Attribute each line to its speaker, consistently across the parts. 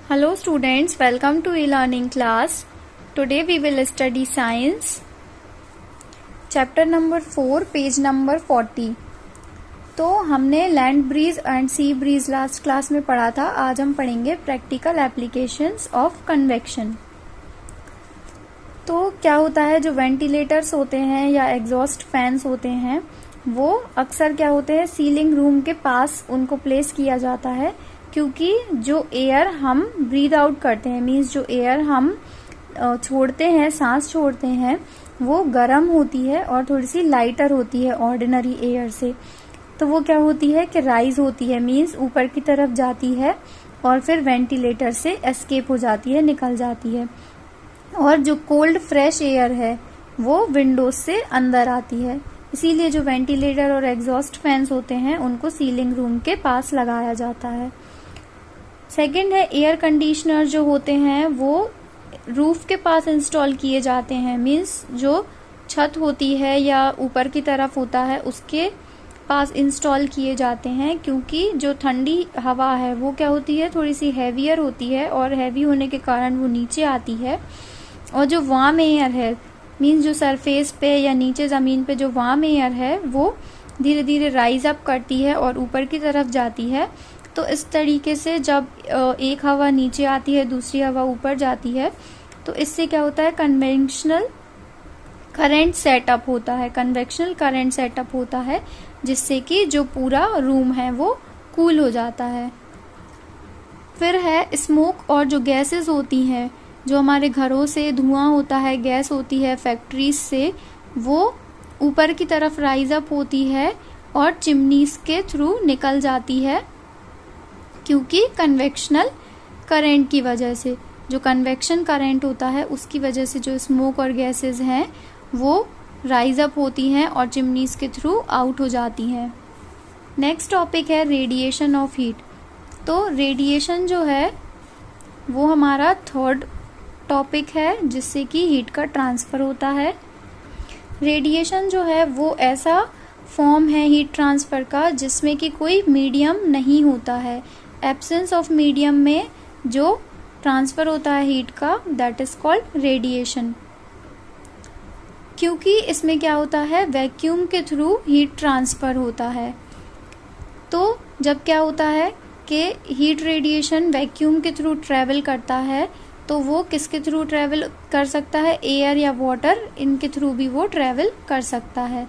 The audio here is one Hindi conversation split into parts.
Speaker 1: Hello students, welcome to e-learning class. Today we will study science. Chapter number 4, page number 40. तो हमने land breeze and sea breeze last class में पढ़ा था. आज हम पढ़ेंगे प्रैक्टिकल एप्लीकेशंस ऑफ कन्वेक्शन. तो क्या होता है, जो वेंटिलेटर्स होते हैं या एग्जॉस्ट फैंस होते हैं वो अक्सर क्या होते हैं, सीलिंग रूम के पास उनको प्लेस किया जाता है, क्योंकि जो एयर हम ब्रीद आउट करते हैं, मीन्स जो एयर हम छोड़ते हैं, सांस छोड़ते हैं, वो गर्म होती है और थोड़ी सी लाइटर होती है ऑर्डिनरी एयर से. तो वो क्या होती है कि राइज होती है, मीन्स ऊपर की तरफ जाती है और फिर वेंटिलेटर से एस्केप हो जाती है, निकल जाती है. और जो कोल्ड फ्रेश एयर है वो विंडोज से अंदर आती है. इसीलिए जो वेंटिलेटर और एग्जॉस्ट फैंस होते हैं उनको सीलिंग रूम के पास लगाया जाता है. सेकंड है, एयर कंडीशनर जो होते हैं वो रूफ के पास इंस्टॉल किए जाते हैं, मीन्स जो छत होती है या ऊपर की तरफ होता है उसके पास इंस्टॉल किए जाते हैं, क्योंकि जो ठंडी हवा है वो क्या होती है, थोड़ी सी हैवियर होती है और हैवी होने के कारण वो नीचे आती है. और जो वार्म एयर है, मीन्स जो सरफेस पे या नीचे जमीन पे जो वार्म एयर है वो धीरे धीरे राइज अप करती है और ऊपर की तरफ जाती है. तो इस तरीके से जब एक हवा नीचे आती है, दूसरी हवा ऊपर जाती है, तो इससे क्या होता है, कन्वेंशनल करंट सेटअप होता है. कन्वेक्शनल करंट सेटअप होता है जिससे कि जो पूरा रूम है वो कूल हो जाता है. फिर है स्मोक और जो गैसेस होती हैं, जो हमारे घरों से धुआं होता है, गैस होती है फैक्ट्रीज से, वो ऊपर की तरफ राइज अप होती है और चिमनीज के थ्रू निकल जाती है, क्योंकि कन्वेक्शनल करंट की वजह से, जो कन्वेक्शन करंट होता है उसकी वजह से जो स्मोक और गैसेस हैं वो राइज अप होती हैं और चिमनीज के थ्रू आउट हो जाती हैं. नेक्स्ट टॉपिक है रेडिएशन ऑफ हीट. तो रेडिएशन जो है वो हमारा थर्ड टॉपिक है जिससे कि हीट का ट्रांसफर होता है. रेडिएशन जो है वो ऐसा फॉर्म है हीट ट्रांसफर का जिसमें कि कोई मीडियम नहीं होता है. एब्सेंस ऑफ मीडियम में जो ट्रांसफर होता है हीट का, दैट इज कॉल्ड रेडिएशन. क्योंकि इसमें क्या होता है, वैक्यूम के थ्रू हीट ट्रांसफर होता है. तो जब क्या होता है कि हीट रेडिएशन वैक्यूम के थ्रू ट्रेवल करता है, तो वो किसके थ्रू ट्रेवल कर सकता है, एयर या वाटर, इनके थ्रू भी वो ट्रेवल कर सकता है.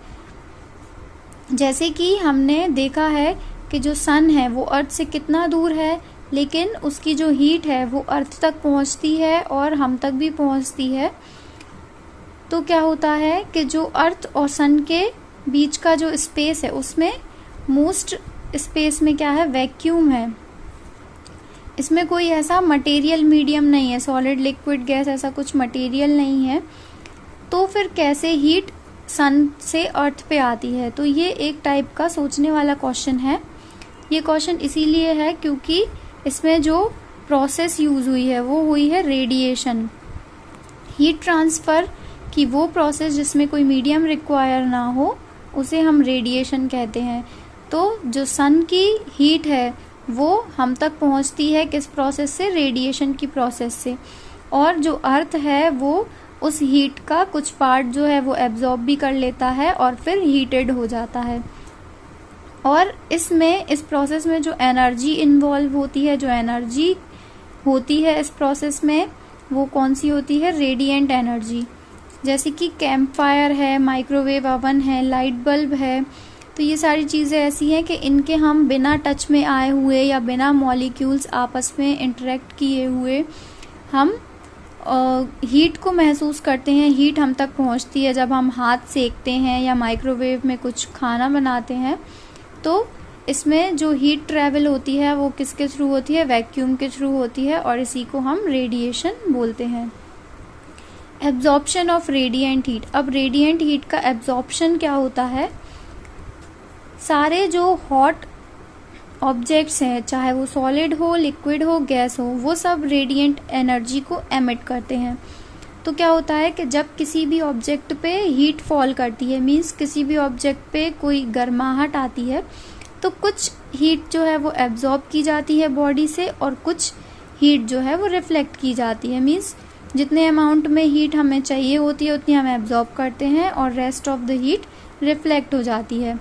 Speaker 1: जैसे कि हमने देखा है कि जो सन है वो अर्थ से कितना दूर है, लेकिन उसकी जो हीट है वो अर्थ तक पहुंचती है और हम तक भी पहुंचती है. तो क्या होता है कि जो अर्थ और सन के बीच का जो स्पेस है उसमें मोस्ट स्पेस में क्या है, वैक्यूम है. इसमें कोई ऐसा मटेरियल मीडियम नहीं है, सॉलिड लिक्विड गैस ऐसा कुछ मटेरियल नहीं है. तो फिर कैसे हीट सन से अर्थ पे आती है? तो ये एक टाइप का सोचने वाला क्वेश्चन है. ये क्वेश्चन इसीलिए है क्योंकि इसमें जो प्रोसेस यूज हुई है वो हुई है रेडिएशन. हीट ट्रांसफर की वो प्रोसेस जिसमें कोई मीडियम रिक्वायर ना हो उसे हम रेडिएशन कहते हैं. तो जो सन की हीट है वो हम तक पहुंचती है किस प्रोसेस से, रेडिएशन की प्रोसेस से. और जो अर्थ है वो उस हीट का कुछ पार्ट जो है वो एब्जॉर्ब भी कर लेता है और फिर हीटेड हो जाता है. और इसमें इस प्रोसेस में जो एनर्जी इन्वॉल्व होती है, जो एनर्जी होती है इस प्रोसेस में, वो कौन सी होती है, रेडिएंट एनर्जी. जैसे कि कैंप फायर है, माइक्रोवेव ओवन है, लाइट बल्ब है. तो ये सारी चीज़ें ऐसी हैं कि इनके हम बिना टच में आए हुए या बिना मॉलिक्यूल्स आपस में इंटरेक्ट किए हुए हम हीट को महसूस करते हैं. हीट हम तक पहुंचती है जब हम हाथ सेकते हैं या माइक्रोवेव में कुछ खाना बनाते हैं. तो इसमें जो हीट ट्रेवल होती है वो किसके थ्रू होती है, वैक्यूम के थ्रू होती है, और इसी को हम रेडिएशन बोलते हैं. Absorption of radiant heat. अब रेडिएंट हीट का एब्जॉर्प्शन क्या होता है, सारे जो हॉट ऑब्जेक्ट्स हैं, चाहे वो सॉलिड हो, लिक्विड हो, गैस हो, वो सब रेडिएंट एनर्जी को एमिट करते हैं. तो क्या होता है कि जब किसी भी ऑब्जेक्ट पे हीट फॉल करती है, मीन्स किसी भी ऑब्जेक्ट पे कोई गर्माहट आती है, तो कुछ हीट जो है वो एब्जॉर्ब की जाती है बॉडी से और कुछ हीट जो है वो रिफ्लेक्ट की जाती है। मीन्स जितने अमाउंट में हीट हमें चाहिए होती है उतनी हम एब्जॉर्ब करते हैं और rest of the heat reflect हो जाती है।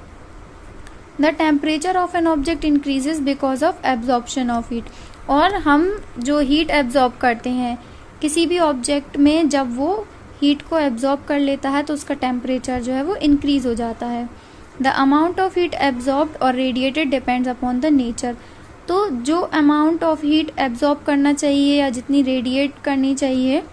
Speaker 1: The temperature of an object increases because of absorption of heat. और हम जो हीट एब्जॉर्ब करते हैं किसी भी ऑब्जेक्ट में, जब वो हीट को एब्जॉर्ब कर लेता है तो उसका टेम्परेचर जो है वो इंक्रीज हो जाता है। The amount of heat absorbed और radiated depends upon the nature. तो जो अमाउंट ऑफ हीट एब्जॉर्ब करना चाहिए या जितनी रेडिएट करनी चाहिए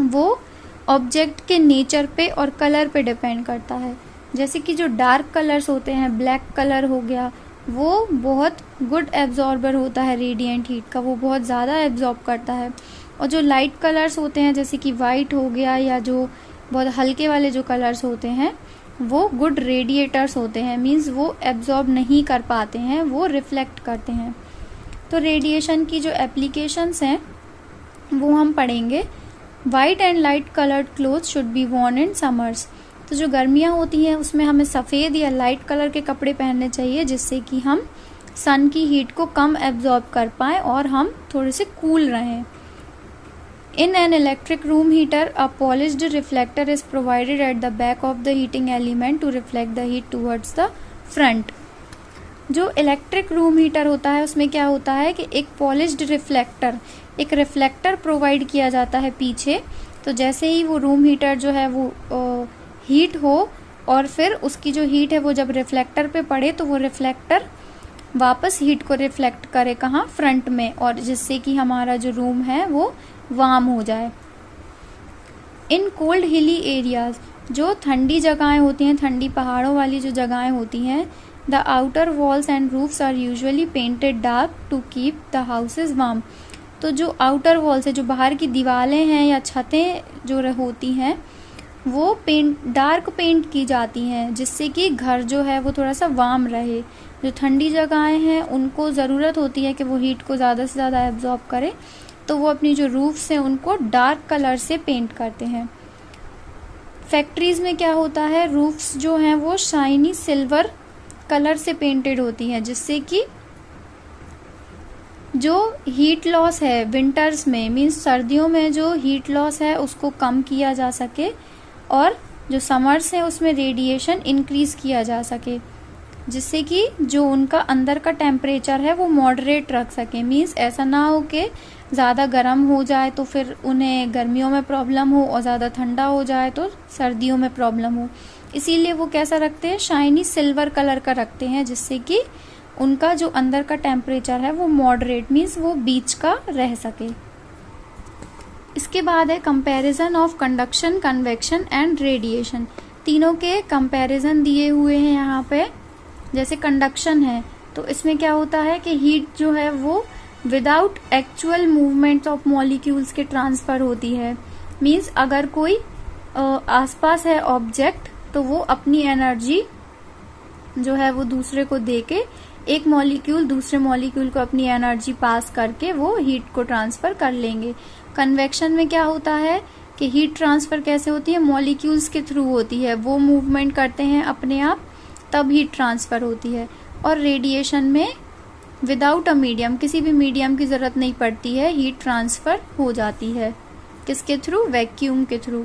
Speaker 1: वो ऑब्जेक्ट के नेचर पे और कलर पे डिपेंड करता है। जैसे कि जो डार्क कलर्स होते हैं, ब्लैक कलर हो गया, वो बहुत गुड एब्जॉर्बर होता है रेडिएंट हीट का, वो बहुत ज़्यादा एब्जॉर्ब करता है। और जो लाइट कलर्स होते हैं जैसे कि वाइट हो गया या जो बहुत हल्के वाले जो कलर्स होते हैं वो गुड रेडिएटर्स होते हैं। मीन्स वो एब्जॉर्ब नहीं कर पाते हैं, वो रिफ्लेक्ट करते हैं। तो रेडिएशन की जो एप्लीकेशंस हैं वो हम पढ़ेंगे। White and light coloured cloth should be Warne in summers. तो जो गर्मियाँ होती हैं उसमें हमें सफ़ेद या लाइट कलर के कपड़े पहनने चाहिए जिससे कि हम सन की हीट को कम एब्जॉर्ब कर पाएँ और हम थोड़े से कूल रहें। In an electric room heater, a polished reflector is provided at the back of the heating element to reflect the heat towards the front. जो इलेक्ट्रिक रूम हीटर होता है उसमें क्या होता है कि एक पॉलिश्ड रिफ्लेक्टर, एक रिफ्लेक्टर प्रोवाइड किया जाता है पीछे। तो जैसे ही वो रूम हीटर जो है वो हीट हो और फिर उसकी जो हीट है वो जब रिफ्लेक्टर पे पड़े तो वो रिफ्लेक्टर वापस हीट को रिफ्लेक्ट करे कहाँ, फ्रंट में, और जिससे कि हमारा जो रूम है वो वार्म हो जाए। इन कोल्ड हिली एरियाज, जो ठंडी जगहें होती हैं, ठंडी पहाड़ों वाली जो जगहें होती हैं, the outer walls and roofs are usually painted dark to keep the houses warm. तो जो आउटर वॉल्स है, जो बाहर की दीवारें हैं या छतें जो होती हैं वो डार्क पेंट की जाती हैं जिससे कि घर जो है वो थोड़ा सा वार्म रहे। जो ठंडी जगहें हैं उनको ज़रूरत होती है कि वो हीट को ज़्यादा से ज़्यादा एब्जॉर्ब करे, तो वो अपनी जो रूफ्स हैं उनको डार्क कलर से पेंट करते हैं। फैक्ट्रीज में क्या होता है, रूफ्स जो हैं वो शाइनी सिल्वर कलर से पेंटेड होती हैं जिससे कि जो हीट लॉस है विंटर्स में, मीन्स सर्दियों में जो हीट लॉस है उसको कम किया जा सके और जो समर्स है उसमें रेडिएशन इंक्रीज किया जा सके जिससे कि जो उनका अंदर का टेम्परेचर है वो मॉडरेट रख सके। मीन्स ऐसा ना हो कि ज़्यादा गर्म हो जाए तो फिर उन्हें गर्मियों में प्रॉब्लम हो और ज़्यादा ठंडा हो जाए तो सर्दियों में प्रॉब्लम हो। इसीलिए वो कैसा रखते हैं, शाइनी सिल्वर कलर का रखते हैं जिससे कि उनका जो अंदर का टेम्परेचर है वो मॉडरेट, मीन्स वो बीच का रह सके। इसके बाद है comparison of conduction, convection and radiation. तीनों के कंपैरिजन दिए हुए हैं यहाँ पे। जैसे कंडक्शन है तो इसमें क्या होता है कि हीट जो है वो without actual movement of molecules के ट्रांसफर होती है। मीन्स अगर कोई आसपास है ऑब्जेक्ट तो वो अपनी एनर्जी जो है वो दूसरे को देके एक मॉलिक्यूल दूसरे मॉलिक्यूल को अपनी एनर्जी पास करके वो हीट को ट्रांसफर कर लेंगे। कन्वेक्शन में क्या होता है कि हीट ट्रांसफर कैसे होती है, मॉलिक्यूल्स के थ्रू होती है, वो मूवमेंट करते हैं अपने आप तब हीट ट्रांसफर होती है। और रेडिएशन में विदाउट अ मीडियम, किसी भी मीडियम की जरूरत नहीं पड़ती है, हीट ट्रांसफर हो जाती है। किसके थ्रू, वैक्यूम के थ्रू।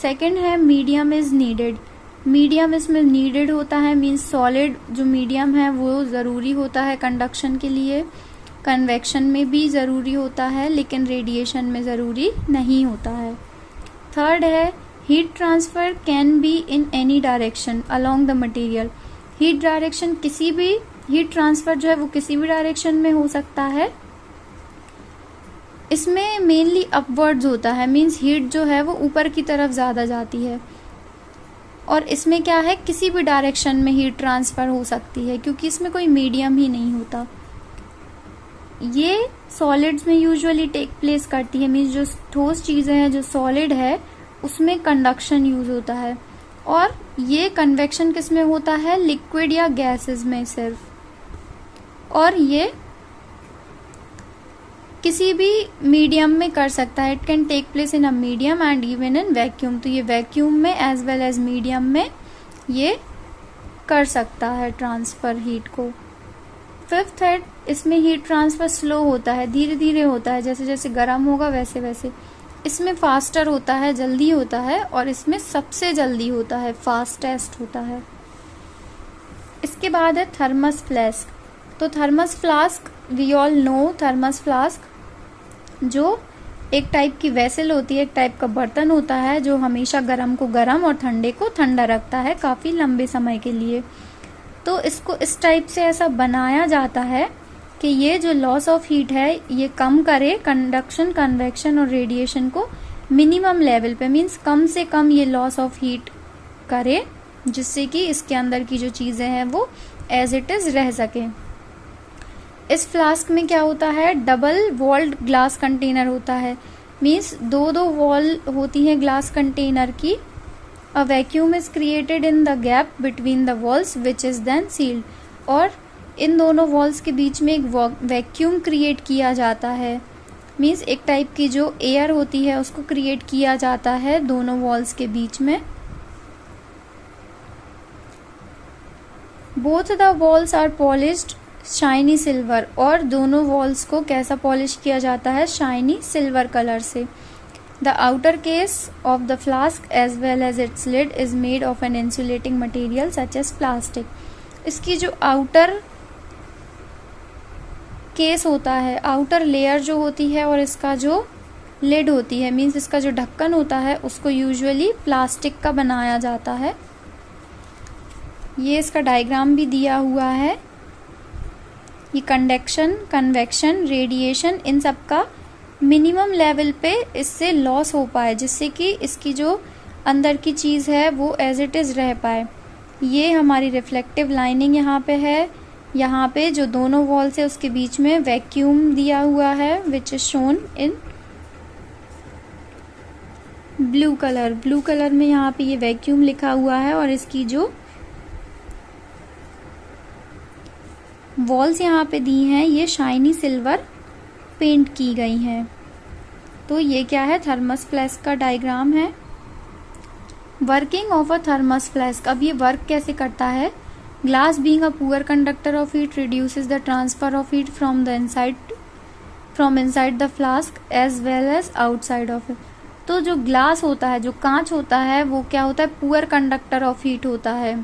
Speaker 1: सेकंड है मीडियम इज नीडेड। मीडियम इसमें नीडेड होता है, मीन्स सॉलिड जो मीडियम है वो ज़रूरी होता है कंडक्शन के लिए। कन्वेक्शन में भी ज़रूरी होता है लेकिन रेडिएशन में ज़रूरी नहीं होता है। थर्ड है heat transfer can be in any direction along the material. Heat direction किसी भी, हीट ट्रांसफर जो है वो किसी भी डायरेक्शन में हो सकता है। इसमें मेनली अपवर्ड्स होता है, मीन्स हीट जो है वो ऊपर की तरफ ज़्यादा जाती है। और इसमें क्या है, किसी भी डायरेक्शन में हीट ट्रांसफर हो सकती है क्योंकि इसमें कोई मीडियम ही नहीं होता। ये सॉलिड्स में यूजुअली टेक प्लेस करती है, मीन्स जो ठोस चीज़ें हैं, जो सॉलिड है उसमें कंडक्शन यूज होता है। और ये कन्वेक्शन किस में होता है, लिक्विड या गैसेस में सिर्फ। और ये किसी भी मीडियम में कर सकता है, it can take place in a medium and even in vacuum. तो ये वैक्यूम में एज वेल एज मीडियम में ये कर सकता है ट्रांसफर हीट को। फिफ्थ है, इसमें हीट ट्रांसफर स्लो होता है, धीरे धीरे होता है, जैसे जैसे गर्म होगा वैसे वैसे। इसमें फास्टर होता है, जल्दी होता है, और इसमें सबसे जल्दी होता है, फास्टेस्ट होता है। इसके बाद है थर्मस फ्लास्क। तो thermos flask we all know, thermos flask जो एक टाइप की वेसल होती है, एक टाइप का बर्तन होता है जो हमेशा गर्म को गर्म और ठंडे को ठंडा रखता है काफ़ी लंबे समय के लिए। तो इसको इस टाइप से ऐसा बनाया जाता है कि ये जो लॉस ऑफ हीट है ये कम करे कंडक्शन, कन्वेक्शन और रेडिएशन को मिनिमम लेवल पे, मीन्स कम से कम ये लॉस ऑफ हीट करे, जिससे कि इसके अंदर की जो चीज़ें हैं वो एज इट इज़ रह सके। इस फ्लास्क में क्या होता है, डबल वॉल्ड ग्लास कंटेनर होता है, मीन्स दो दो वॉल होती है ग्लास कंटेनर की। A vacuum is created in the gap between the walls which is then sealed. और इन दोनों वॉल्स के बीच में एक वैक्यूम क्रिएट किया जाता है, मीन्स एक टाइप की जो एयर होती है उसको क्रिएट किया जाता है दोनों वॉल्स के बीच में। Both the walls are polished shiny silver. और दोनों वॉल्स को कैसा पॉलिश किया जाता है, शाइनी सिल्वर कलर से। The outer case of the flask as well as its lid is made of an insulating material such as plastic. इसकी जो आउटर केस होता है, आउटर लेयर जो होती है, और इसका जो लिड होती है, मीन्स इसका जो ढक्कन होता है, उसको यूजुअली प्लास्टिक का बनाया जाता है। ये इसका डायग्राम भी दिया हुआ है। ये कंडक्शन, कन्वेक्शन, रेडिएशन, इन सब का मिनिमम लेवल पे इससे लॉस हो पाए, जिससे कि इसकी जो अंदर की चीज़ है वो एज इट इज़ रह पाए। ये हमारी रिफ्लेक्टिव लाइनिंग यहाँ पे है। यहाँ पे जो दोनों वॉल्स है उसके बीच में वैक्यूम दिया हुआ है which is shown in blue colour. Blue colour में यहाँ पे ये वैक्यूम लिखा हुआ है, और इसकी जो वॉल्स यहाँ पे दी हैं ये शाइनी सिल्वर पेंट की गई हैं। तो ये क्या है, थर्मस फ्लास्क का डायग्राम है। Working of a thermos flask. अब ये वर्क कैसे करता है, glass being a poor conductor of heat reduces the transfer of heat from inside the flask as well as outside of it. तो जो ग्लास होता है, जो कांच होता है, वो क्या होता है, पुअर कंडक्टर ऑफ हीट होता है।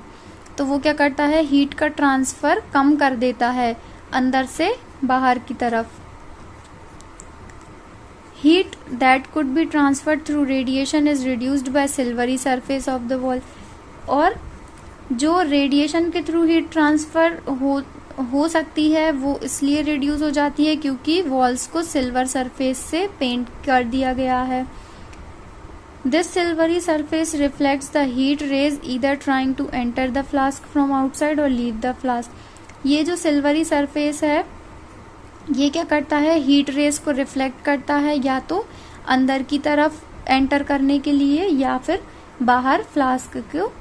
Speaker 1: तो वो क्या करता है, हीट का ट्रांसफर कम कर देता है अंदर से बाहर की तरफ। Heat that could be transferred through radiation is reduced by silvery surface of the wall. और जो रेडिएशन के थ्रू हीट ट्रांसफर हो सकती है वो इसलिए रिड्यूस हो जाती है क्योंकि वॉल्स को सिल्वर सरफेस से पेंट कर दिया गया है। This silvery surface reflects the heat rays either trying to enter the flask from outside or leave the flask. ये जो सिल्वरी सरफेस है ये क्या करता है, हीट रेस को रिफ्लेक्ट करता है, या तो अंदर की तरफ एंटर करने के लिए या फिर बाहर फ्लास्क को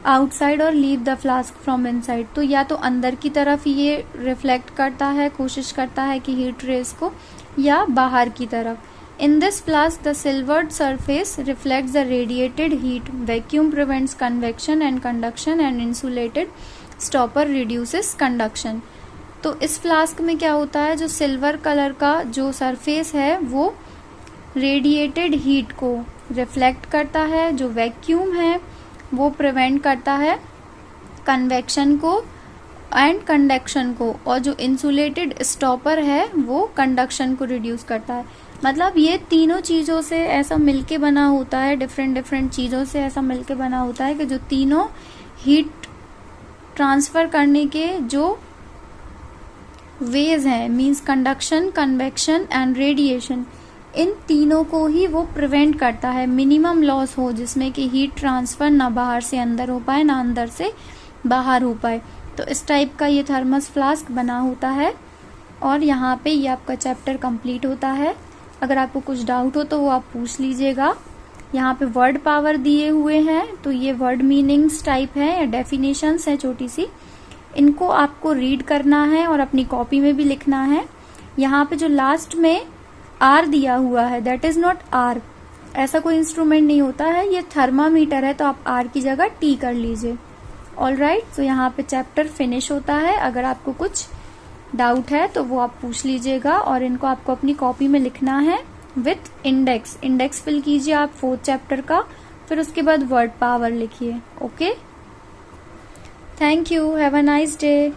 Speaker 1: आउटसाइड और leave the flask from inside. तो या तो अंदर की तरफ ये रिफ्लेक्ट करता है, कोशिश करता है कि हीट रेस को, या बाहर की तरफ। In this flask, the silvered surface reflects the radiated heat. Vacuum prevents convection and conduction, and insulated stopper reduces conduction. तो इस फ्लास्क में क्या होता है, जो सिल्वर कलर का जो सरफेस है वो रेडिएटेड हीट को रिफ्लेक्ट करता है, जो वैक्यूम है वो प्रिवेंट करता है कन्वेक्शन को एंड कंडक्शन को, और जो इंसुलेटेड स्टॉपर है वो कंडक्शन को रिड्यूस करता है। मतलब ये तीनों चीज़ों से ऐसा मिलके बना होता है, डिफरेंट चीज़ों से ऐसा मिलके बना होता है कि जो तीनों हीट ट्रांसफ़र करने के जो वेज हैं, means conduction, convection and radiation, इन तीनों को ही वो प्रिवेंट करता है, मिनिमम लॉस हो जिसमें कि हीट ट्रांसफ़र ना बाहर से अंदर हो पाए ना अंदर से बाहर हो पाए। तो इस टाइप का ये थर्मस फ्लास्क बना होता है। और यहाँ पे ये आपका चैप्टर कंप्लीट होता है। अगर आपको कुछ डाउट हो तो वो आप पूछ लीजिएगा। यहाँ पे वर्ड पावर दिए हुए हैं, तो ये वर्ड मीनिंग्स टाइप है या डेफिनेशंस है छोटी सी, इनको आपको रीड करना है और अपनी कॉपी में भी लिखना है। यहाँ पे जो लास्ट में आर दिया हुआ है दैट इज नॉट आर, ऐसा कोई इंस्ट्रूमेंट नहीं होता है, ये थर्मामीटर है, तो आप आर की जगह टी कर लीजिए। ऑल राइट, तो यहाँ पे चैप्टर फिनिश होता है। अगर आपको कुछ डाउट है तो वो आप पूछ लीजिएगा, और इनको आपको अपनी कॉपी में लिखना है विथ इंडेक्स। इंडेक्स फिल कीजिए आप 4th चैप्टर का, फिर उसके बाद वर्ड पावर लिखिए। Okay, thank you, have a nice day.